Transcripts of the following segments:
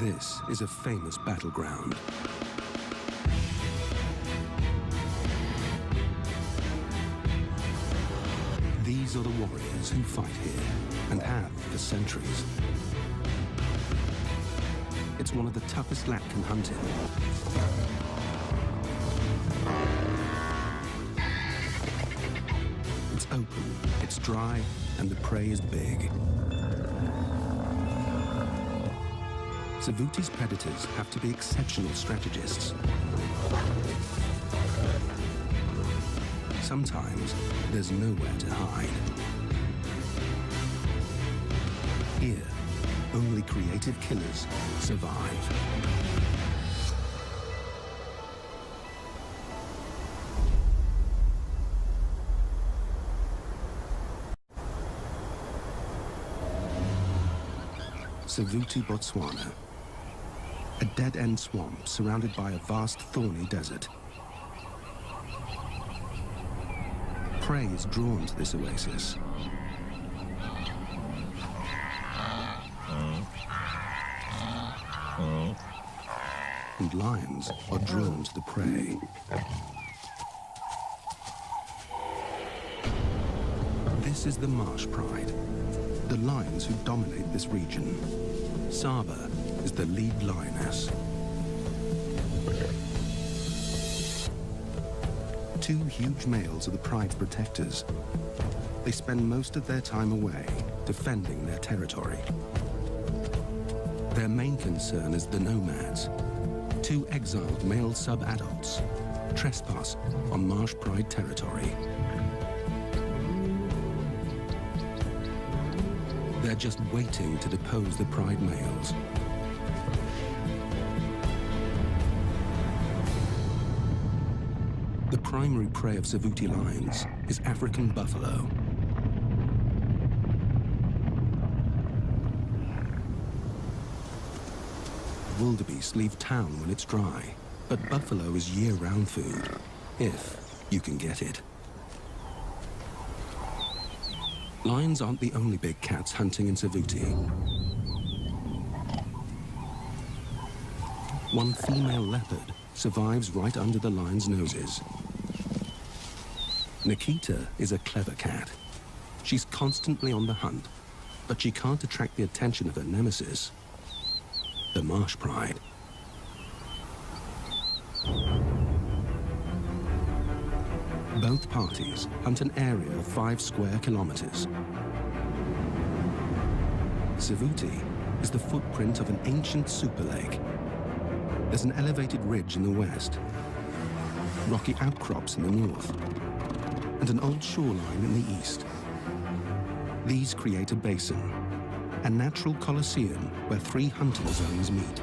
This is a famous battleground. These are the warriors who fight here and have for centuries. It's one of the toughest land can hunt in. It's open, it's dry, and the prey is big. Savuti's predators have to be exceptional strategists. Sometimes there's nowhere to hide. Here, only creative killers survive. Savuti, Botswana. A dead-end swamp surrounded by a vast thorny desert. Prey is drawn to this oasis. And lions are drawn to the prey. This is the marsh pride, the lions who dominate this region. Saba is the lead lioness. Two huge males are the pride's protectors. They spend most of their time away, defending their territory. Their main concern is the nomads, two exiled male sub-adults, trespass on marsh pride territory. They're just waiting to depose the pride males. The primary prey of Savuti lions is African buffalo. Wildebeest leave town when it's dry, but buffalo is year-round food, if you can get it. Lions aren't the only big cats hunting in Savuti. One female leopard survives right under the lion's noses. Nikita is a clever cat. She's constantly on the hunt, but she can't attract the attention of her nemesis, the marsh pride. Both parties hunt an area of 5 square kilometers. Savuti is the footprint of an ancient super lake. There's an elevated ridge in the west, rocky outcrops in the north, and an old shoreline in the east. These create a basin, a natural coliseum where 3 hunting zones meet.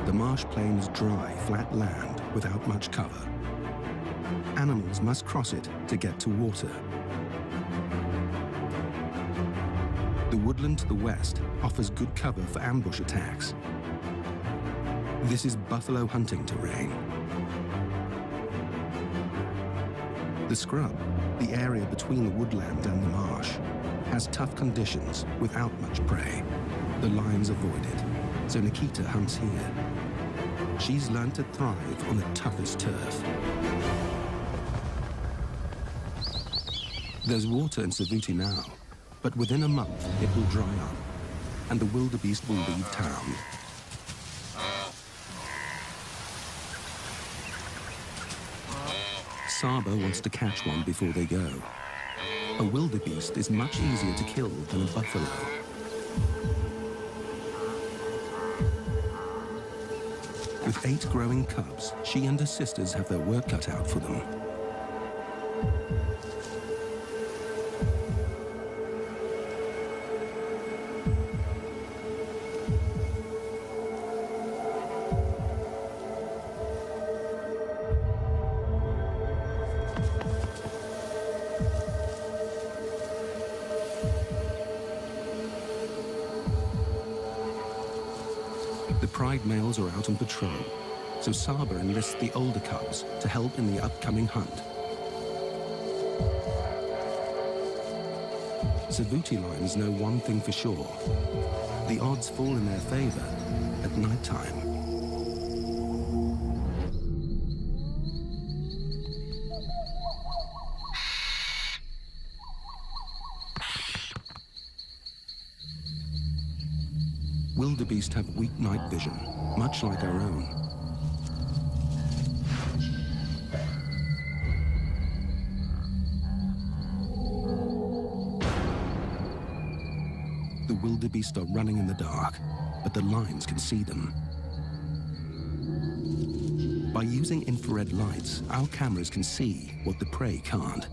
The marsh plain is dry, flat land without much cover. Animals must cross it to get to water. The woodland to the west offers good cover for ambush attacks. This is buffalo hunting terrain. The scrub, the area between the woodland and the marsh, has tough conditions without much prey. The lions avoid it, so Nikita hunts here. She's learned to thrive on the toughest turf. There's water in Savuti now, but within a month it will dry up, and the wildebeest will leave town. Saba wants to catch one before they go. A wildebeest is much easier to kill than a buffalo. With 8 growing cubs, she and her sisters have their work cut out for them. The pride males are out on patrol, so Saba enlists the older cubs to help in the upcoming hunt. Savuti lions know one thing for sure. The odds fall in their favor at night time. Wildebeest have weak night vision, much like our own. The wildebeest are running in the dark, but the lions can see them. By using infrared lights, our cameras can see what the prey can't.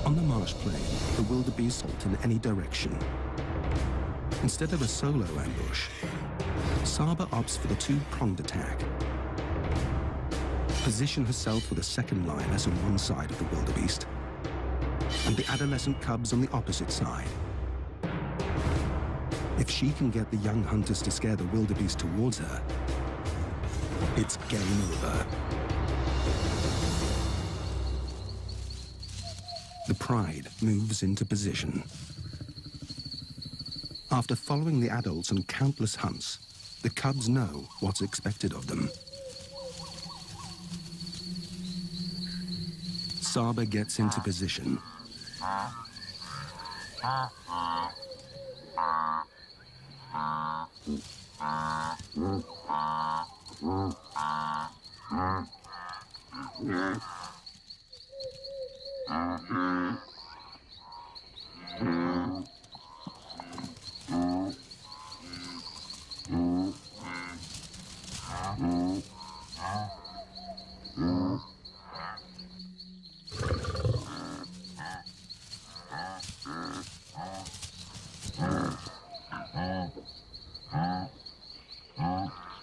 On the marsh plain, the wildebeest halt in any direction. Instead of a solo ambush, Saba opts for the two-pronged attack. Position herself with a second lioness on one side of the wildebeest, and the adolescent cubs on the opposite side. If she can get the young hunters to scare the wildebeest towards her, it's game over. The pride moves into position. After following the adults on countless hunts, the cubs know what's expected of them. Saba gets into position.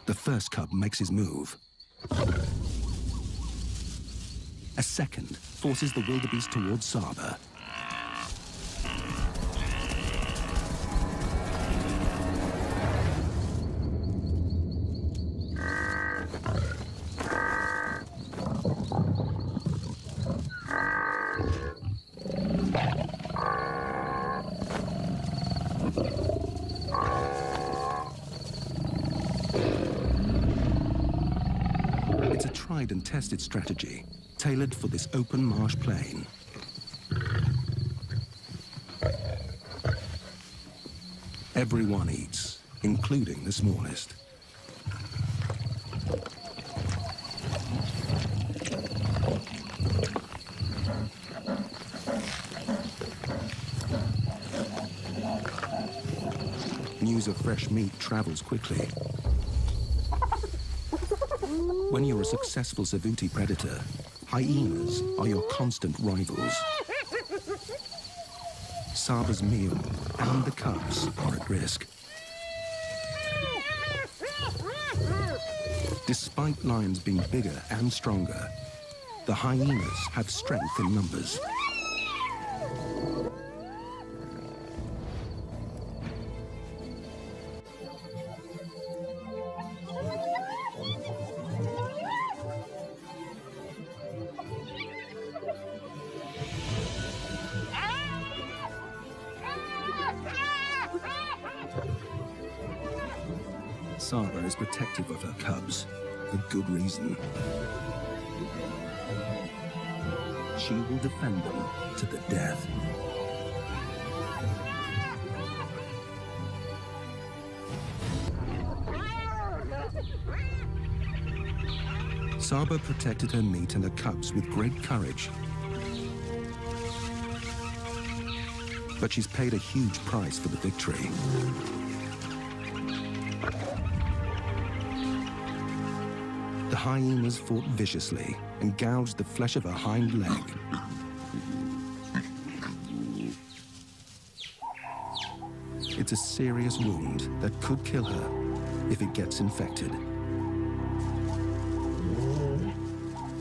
The first cub makes his move. A second forces the wildebeest towards Saba. It's a tried and tested strategy, tailored for this open marsh plain. Everyone eats, including the smallest. News of fresh meat travels quickly. When you're a successful Savuti predator, hyenas are your constant rivals. Saba's meal and the cubs are at risk. Despite lions being bigger and stronger, the hyenas have strength in numbers. Saba is protective of her cubs, for good reason. She will defend them to the death. Saba protected her meat and her cubs with great courage. But she's paid a huge price for the victory. The hyenas fought viciously and gouged the flesh of her hind leg. It's a serious wound that could kill her if it gets infected.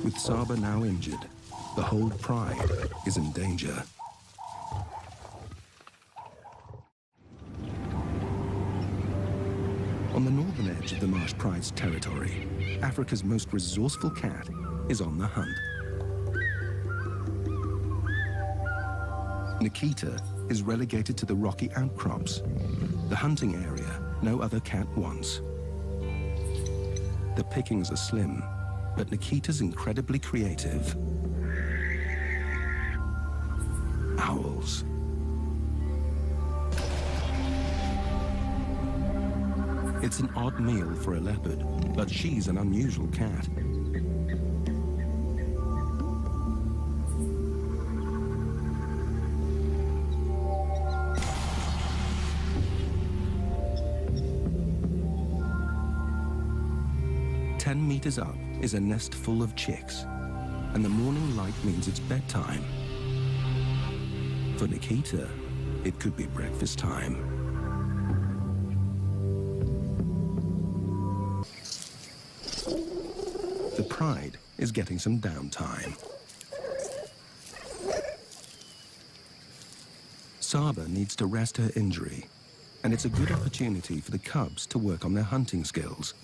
With Saba now injured, the whole pride is in danger. On the northern edge of the Marsh Pride's territory, Africa's most resourceful cat is on the hunt. Nikita is relegated to the rocky outcrops, the hunting area no other cat wants. The pickings are slim, but Nikita's incredibly creative. Owls. It's an odd meal for a leopard, but she's an unusual cat. "10 meters up is a nest full of chicks, and the morning light means it's bedtime. For Nikita, it could be breakfast time. The pride is getting some downtime. Saba needs to rest her injury, and it's a good opportunity for the cubs to work on their hunting skills.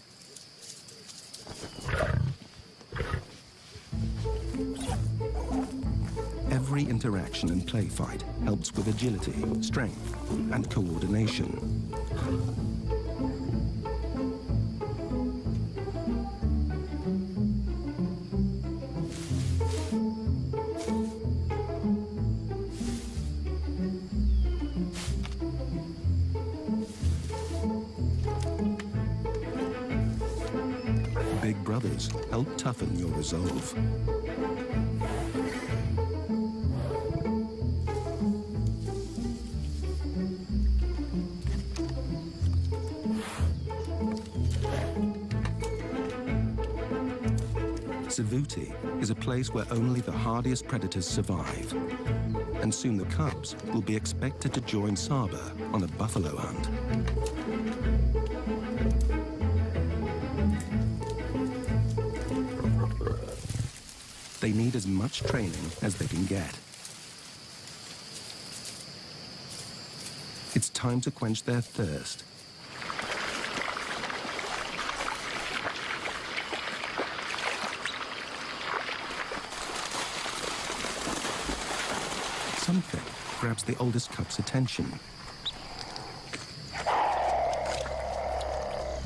Every interaction and play fight helps with agility, strength, and coordination. Big brothers help toughen your resolve. SAVNA is a place where only the hardiest predators survive, and soon the cubs will be expected to join Saba on a buffalo hunt. They need as much training as they can get. It's time to quench their thirst. Something grabs the oldest cub's attention.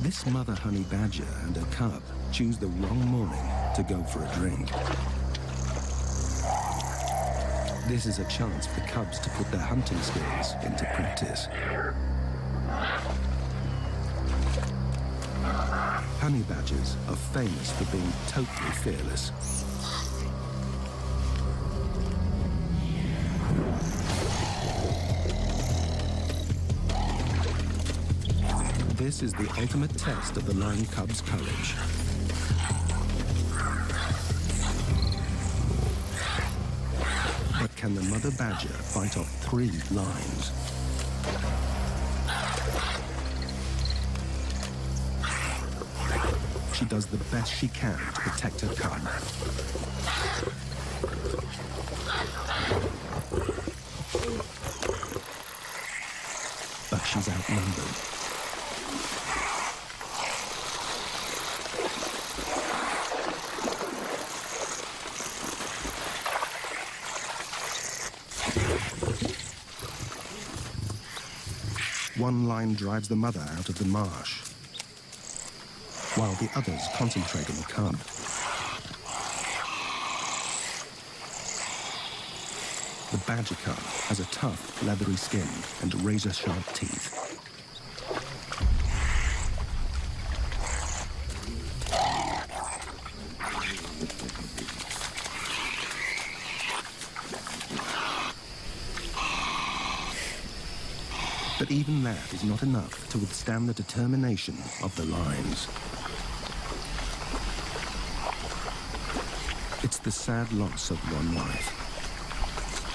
This mother honey badger and her cub choose the wrong morning to go for a drink. This is a chance for the cubs to put their hunting skills into practice. Honey badgers are famous for being totally fearless. This is the ultimate test of the lion cub's courage. But can the mother badger fight off 3 lions? She does the best she can to protect her cub. But she's outnumbered. One lion drives the mother out of the marsh, while the others concentrate on the cub. The badger cub has a tough, leathery skin and razor-sharp teeth. But even that is not enough to withstand the determination of the lions. It's the sad loss of one life.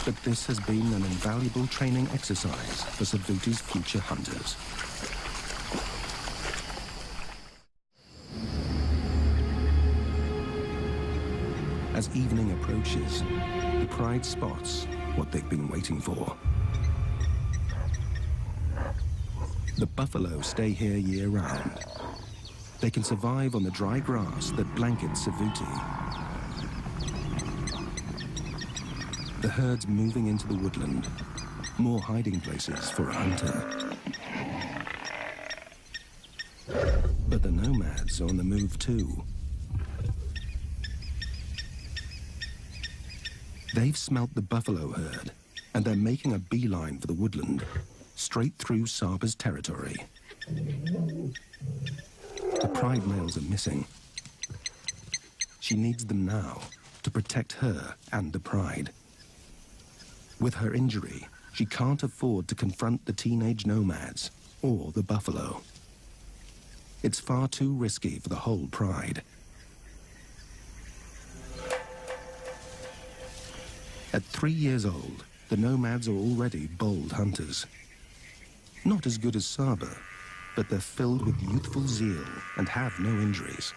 But this has been an invaluable training exercise for SAVNA's future hunters. As evening approaches, the pride spots what they've been waiting for. The buffalo stay here year-round. They can survive on the dry grass that blankets SAVNA. The herd's moving into the woodland. More hiding places for a hunter. But the nomads are on the move too. They've smelt the buffalo herd, and they're making a beeline for the woodland, straight through Saba's territory. The pride males are missing. She needs them now to protect her and the pride. With her injury, she can't afford to confront the teenage nomads or the buffalo. It's far too risky for the whole pride. At 3 years old, the nomads are already bold hunters. Not as good as Saba, but they're filled with youthful zeal and have no injuries.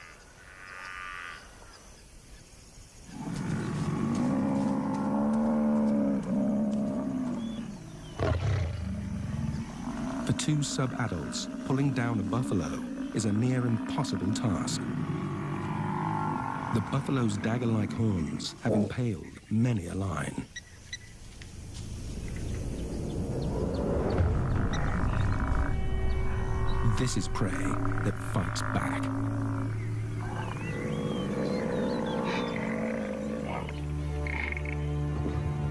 For two sub-adults, pulling down a buffalo is a near impossible task. The buffalo's dagger-like horns have impaled many a lion. This is prey that fights back.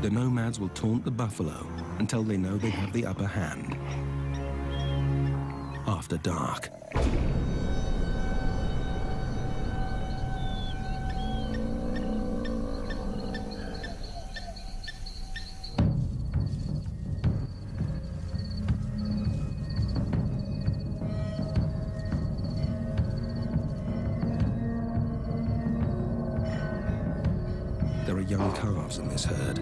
The nomads will taunt the buffalo until they know they have the upper hand. After dark. There are young calves in this herd.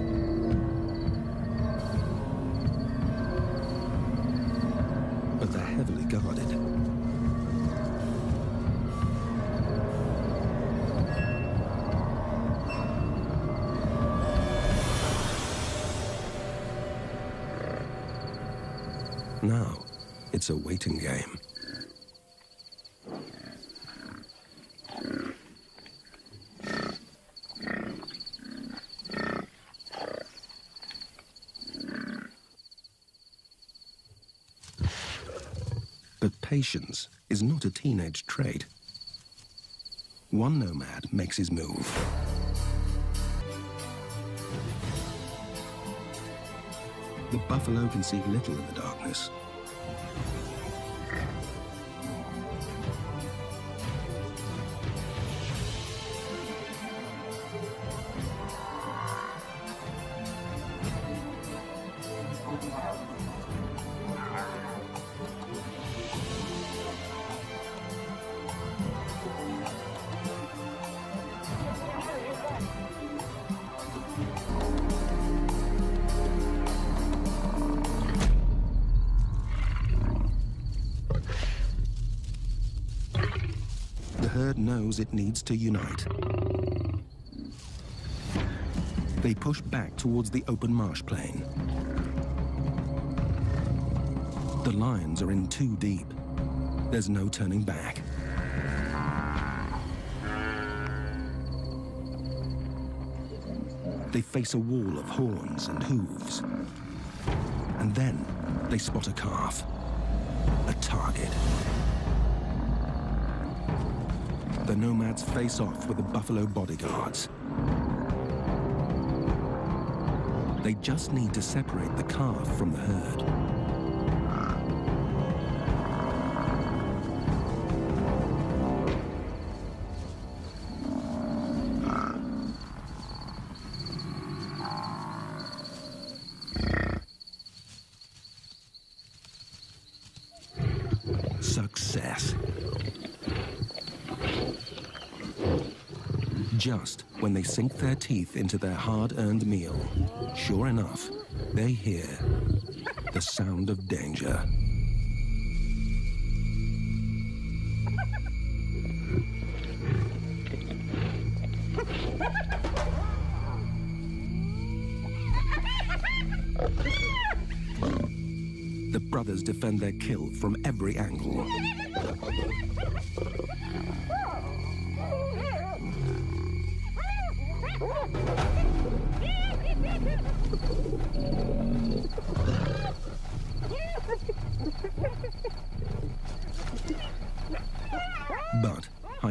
But they're heavily guarded. Now, it's a waiting game. But patience is not a teenage trait. One nomad makes his move. The buffalo can see little in the darkness. The herd knows it needs to unite. They push back towards the open marsh plain. The lions are in too deep. There's no turning back. They face a wall of horns and hooves. And then they spot a calf, a target. The nomads face off with the buffalo bodyguards. They just need to separate the calf from the herd. Success. Just when they sink their teeth into their hard-earned meal, sure enough, they hear the sound of danger. The brothers defend their kill from every angle.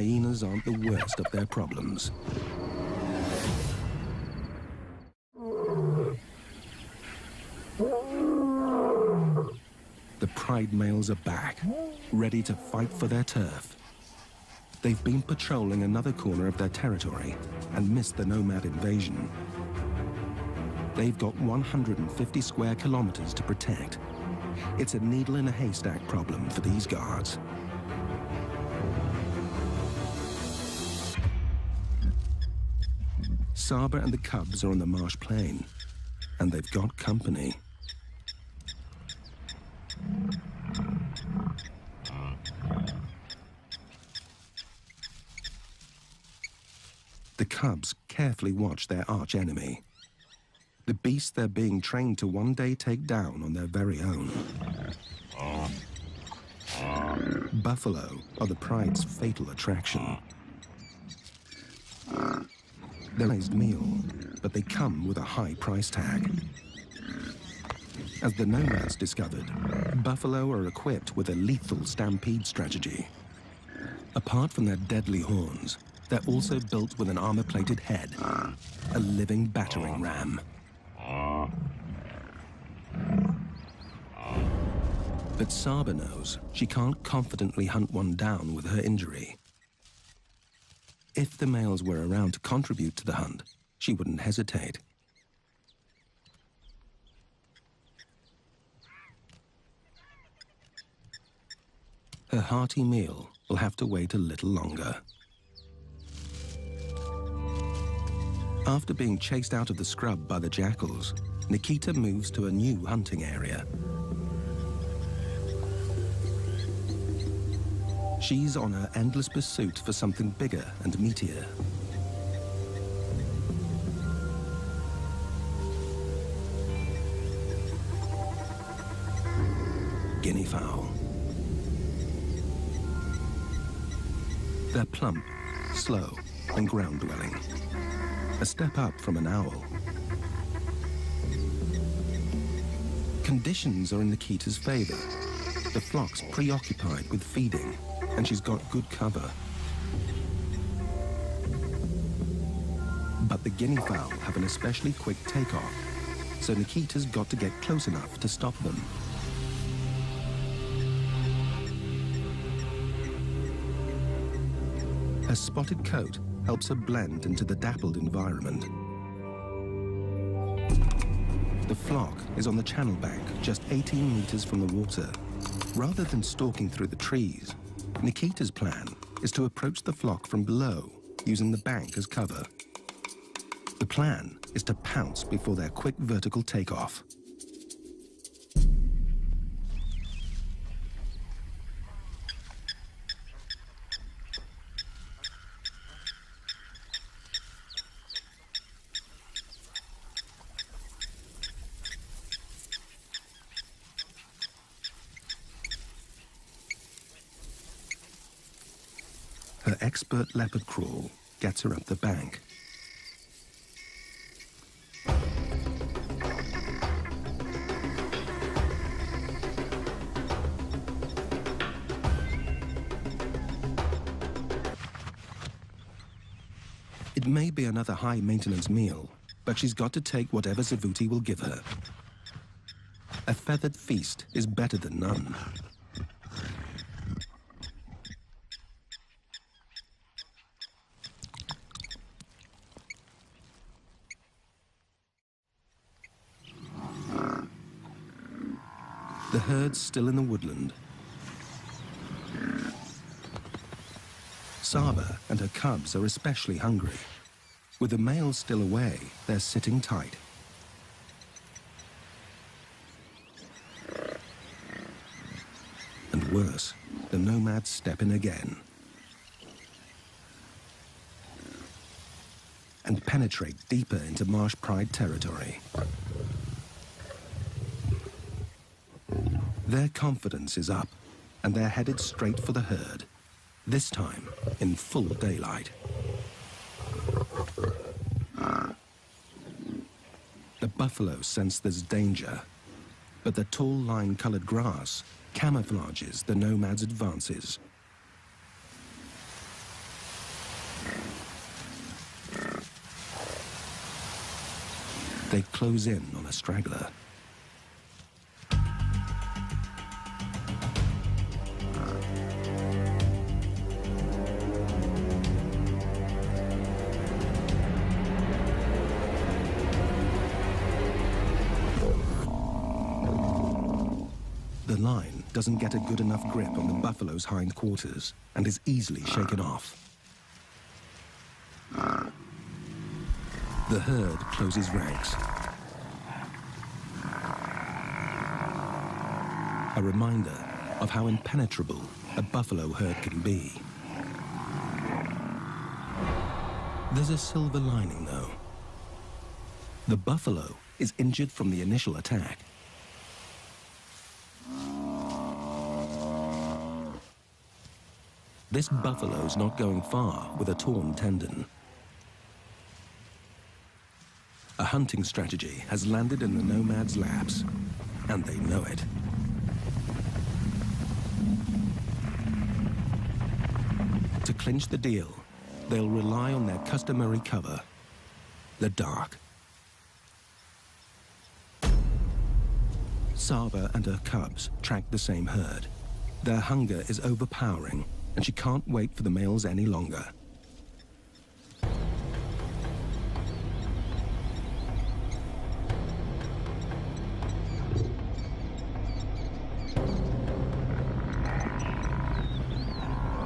hyenas aren't the worst of their problems. The pride males are back, ready to fight for their turf. They've been patrolling another corner of their territory and missed the nomad invasion. They've got 150 square kilometers to protect. It's a needle in a haystack problem for these guards. Saba and the cubs are on the marsh plain, and they've got company. The cubs carefully watch their arch-enemy, the beast they're being trained to one day take down on their very own. Buffalo are the pride's fatal attraction. They're a raised meal, but they come with a high price tag. As the nomads discovered, buffalo are equipped with a lethal stampede strategy. Apart from their deadly horns, they're also built with an armor-plated head, a living battering ram. But Saba knows she can't confidently hunt one down with her injury. If the males were around to contribute to the hunt, she wouldn't hesitate. Her hearty meal will have to wait a little longer. After being chased out of the scrub by the jackals, Nikita moves to a new hunting area. She's on her endless pursuit for something bigger and meatier. Guinea fowl. They're plump, slow, and ground-dwelling. A step up from an owl. Conditions are in Nikita's favor. The flock's preoccupied with feeding, and she's got good cover. But the guinea fowl have an especially quick takeoff, so Nikita's got to get close enough to stop them. Her spotted coat helps her blend into the dappled environment. The flock is on the channel bank, just 18 meters from the water. Rather than stalking through the trees, Nikita's plan is to approach the flock from below, using the bank as cover. The plan is to pounce before their quick vertical takeoff. Her expert leopard crawl gets her up the bank. It may be another high-maintenance meal, but she's got to take whatever Savuti will give her. A feathered feast is better than none. The herd's still in the woodland. Saba and her cubs are especially hungry. With the males still away, they're sitting tight. And worse, the nomads step in again and penetrate deeper into marsh pride territory. Their confidence is up, and they're headed straight for the herd, this time in full daylight. The buffalo sense there's danger, but the tall lime-colored grass camouflages the nomads' advances. They close in on a straggler. The line doesn't get a good enough grip on the buffalo's hindquarters and is easily shaken off. The herd closes ranks. A reminder of how impenetrable a buffalo herd can be. There's a silver lining, though. The buffalo is injured from the initial attack. This buffalo's not going far with a torn tendon. A hunting strategy has landed in the nomad's laps, and they know it. To clinch the deal, they'll rely on their customary cover, the dark. Saba and her cubs track the same herd. Their hunger is overpowering, and she can't wait for the males any longer.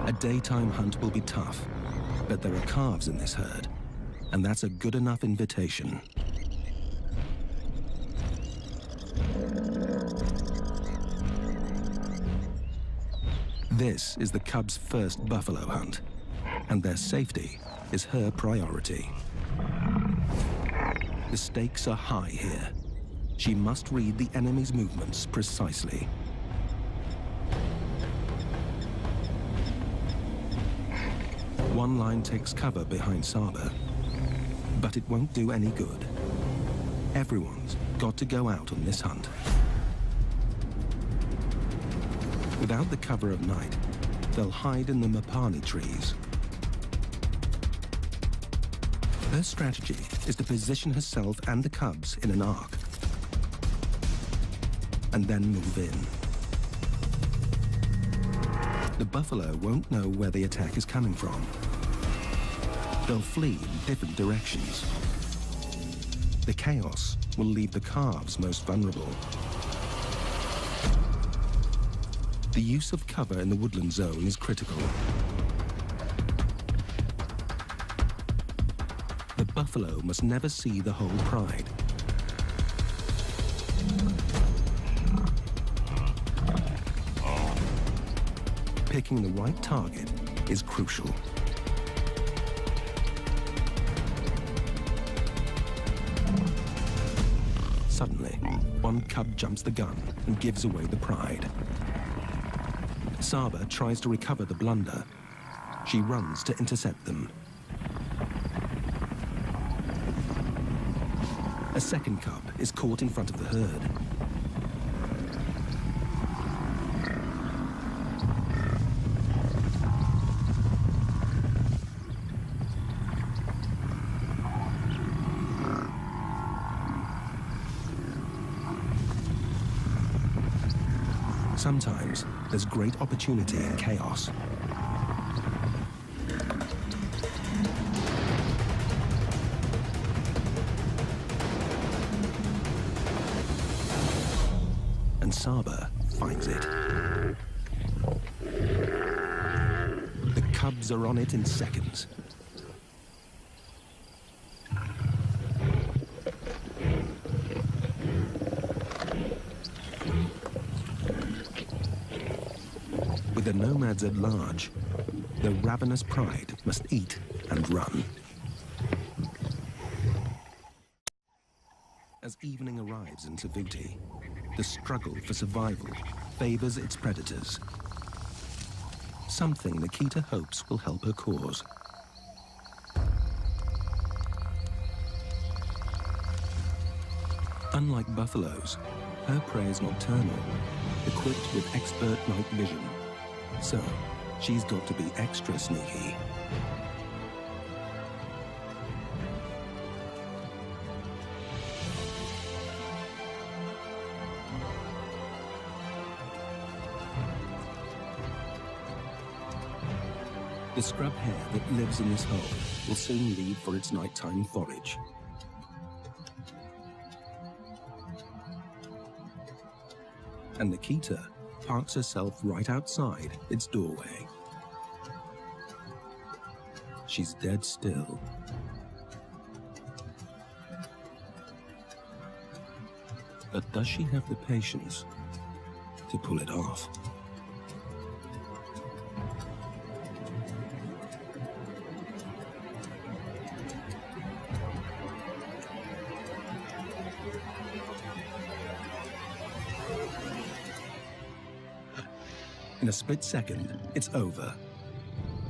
A daytime hunt will be tough, but there are calves in this herd, and that's a good enough invitation. This is the cubs' first buffalo hunt, and their safety is her priority. The stakes are high here. She must read the enemy's movements precisely. One line takes cover behind Saba, but it won't do any good. Everyone's got to go out on this hunt. Without the cover of night, they'll hide in the mapani trees. Her strategy is to position herself and the cubs in an arc, and then move in. The buffalo won't know where the attack is coming from. They'll flee in different directions. The chaos will leave the calves most vulnerable. The use of cover in the woodland zone is critical. The buffalo must never see the whole pride. Picking the right target is crucial. Suddenly, one cub jumps the gun and gives away the pride. Saba tries to recover the blunder. She runs to intercept them. A second cub is caught in front of the herd. Sometimes there's great opportunity in chaos. And Saba finds it. The cubs are on it in seconds. With the nomads at large, the ravenous pride must eat and run. As evening arrives in Savuti, the struggle for survival favors its predators. Something Nikita hopes will help her cause. Unlike buffaloes, her prey is nocturnal, equipped with expert night vision. So, she's got to be extra sneaky. The scrub hare that lives in this hole will soon leave for its nighttime forage. And Nikita parks herself right outside its doorway. She's dead still. But does she have the patience to pull it off? In a split second, it's over.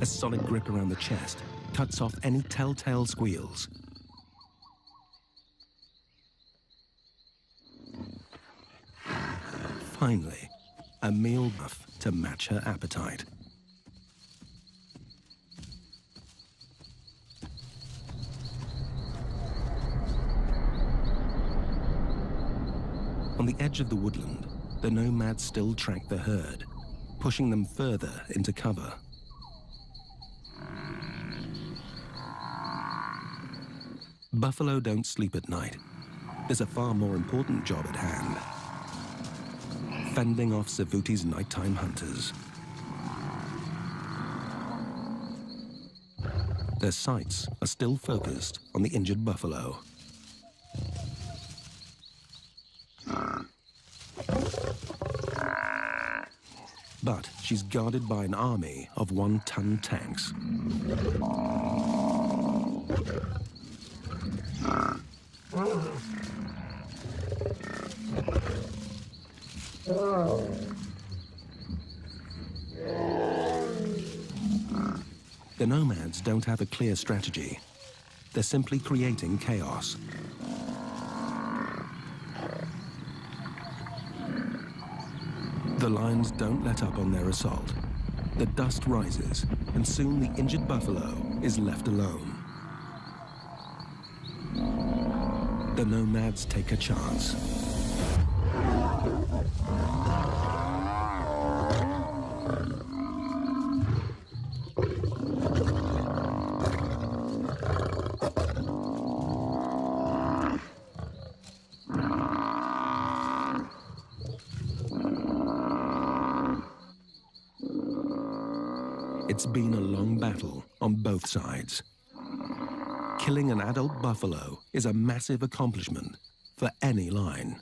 A solid grip around the chest cuts off any telltale squeals. Finally, a meal enough to match her appetite. On the edge of the woodland, the nomads still track the herd, pushing them further into cover. Buffalo don't sleep at night. There's a far more important job at hand: fending off Savuti's nighttime hunters. Their sights are still focused on the injured buffalo. But she's guarded by an army of one-ton tanks. The nomads don't have a clear strategy. They're simply creating chaos. The lions don't let up on their assault. The dust rises, and soon the injured buffalo is left alone. The nomads take a chance. It's been a long battle on both sides. Killing an adult buffalo is a massive accomplishment for any line.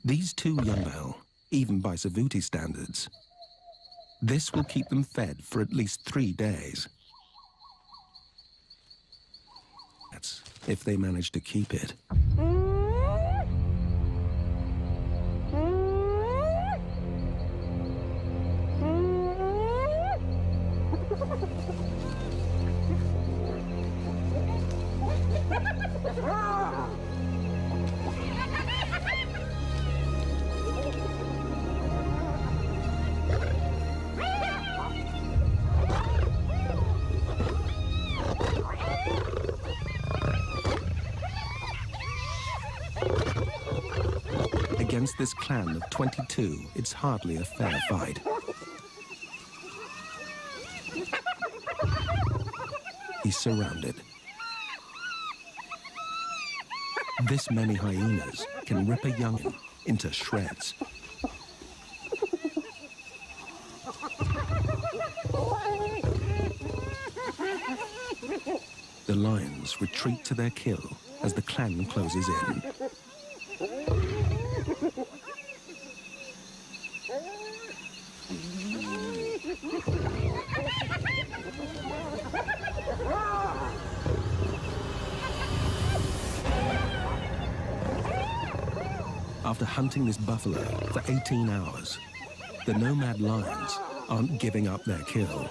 These two young buffalo, even by Savuti standards, this will keep them fed for at least 3 days. That's if they manage to keep it. Against this clan of 22, it's hardly a fair fight. He's surrounded. This many hyenas can rip a young'un into shreds. The lions retreat to their kill as the clan closes in. After hunting this buffalo for 18 hours, the nomad lions aren't giving up their kill.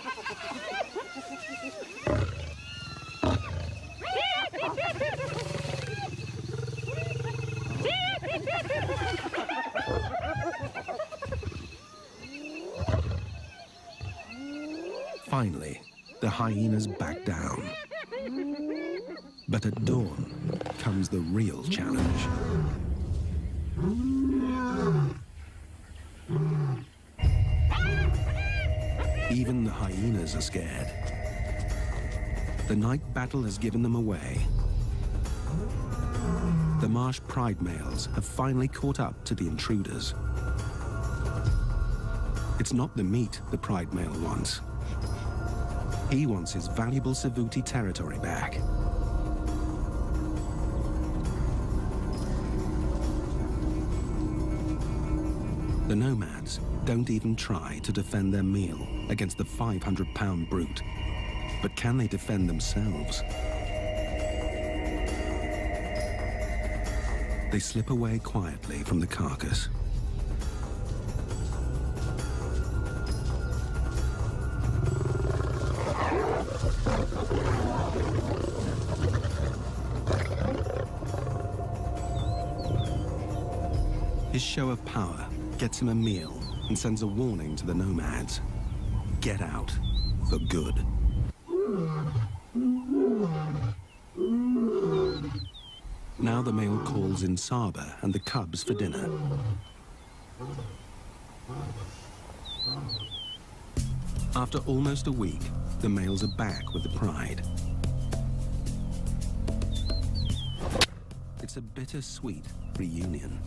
Finally, the hyenas back down. But at dawn comes the real challenge. Even the hyenas are scared. The night battle has given them away. The marsh pride males have finally caught up to the intruders. It's not the meat the pride male wants. He wants his valuable Savuti territory back. The nomads don't even try to defend their meal against the 500-pound brute. But can they defend themselves? They slip away quietly from the carcass. His show of power gets him a meal and sends a warning to the nomads. Get out for good. Now the male calls in Saba and the cubs for dinner. After almost a week, the males are back with the pride. It's a bittersweet reunion.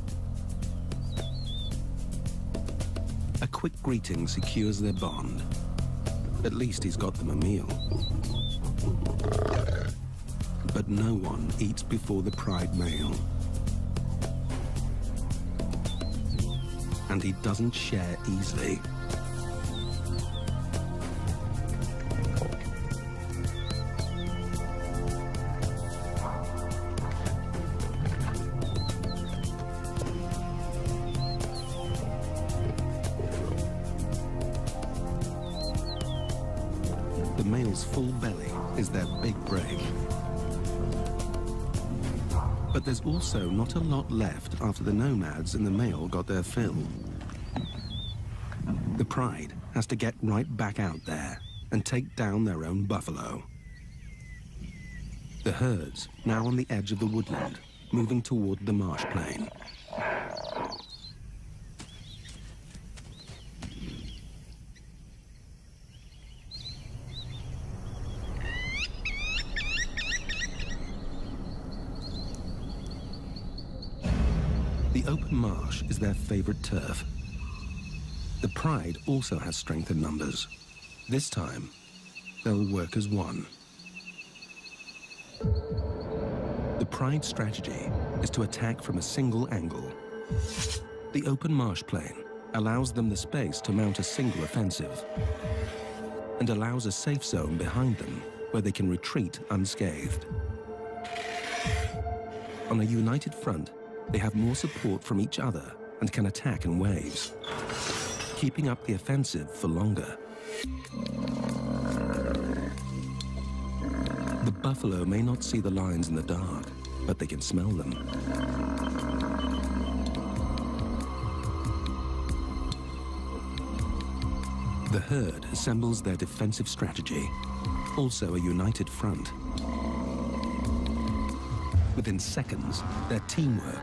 A quick greeting secures their bond. At least he's got them a meal. But no one eats before the pride male. And he doesn't share easily. The male's full belly is their big break. But there's also not a lot left after the nomads and the male got their fill. The pride has to get right back out there and take down their own buffalo. The herd's now on the edge of the woodland, moving toward the marsh plain. The open marsh is their favorite turf. The pride also has strength in numbers. This time, they'll work as one. The pride strategy is to attack from a single angle. The open marsh plain allows them the space to mount a single offensive and allows a safe zone behind them where they can retreat unscathed. On a united front, they have more support from each other and can attack in waves, keeping up the offensive for longer. The buffalo may not see the lions in the dark, but they can smell them. The herd assembles their defensive strategy, also a united front. Within seconds, their teamwork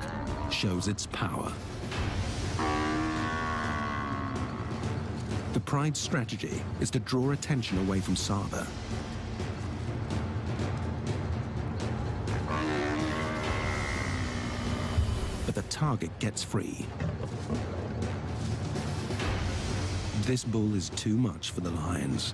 shows its power. The pride's strategy is to draw attention away from Saba. But the target gets free. This bull is too much for the lions.